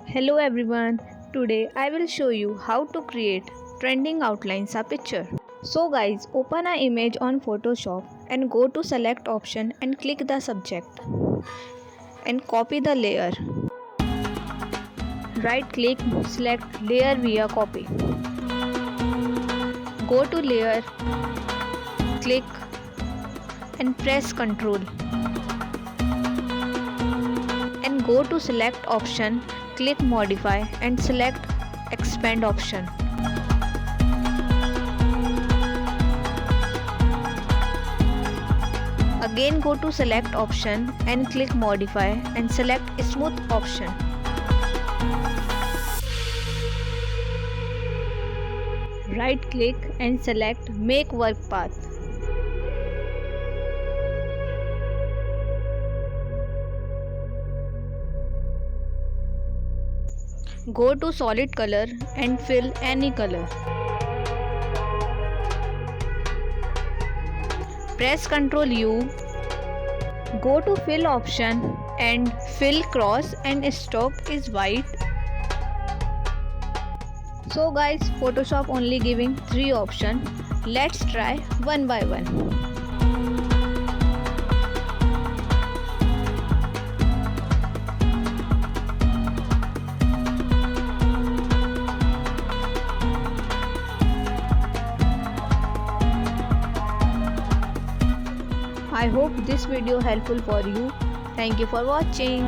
Hello everyone, today I will show you how to create trending outlines a picture. So guys, open an image on Photoshop and go to select option and click the subject and copy the layer. Right click, select layer via copy. Go to layer, click and press Ctrl and go to select option, click modify and select expand option. Again go to select option and click modify and select smooth option. Right click and select make work path. Go to solid color and fill any color. Press Ctrl U. Go to fill option and fill cross and stroke is white. So guys, Photoshop only giving 3 options. Let's try one by one. I hope this video helpful for you. Thank you for watching.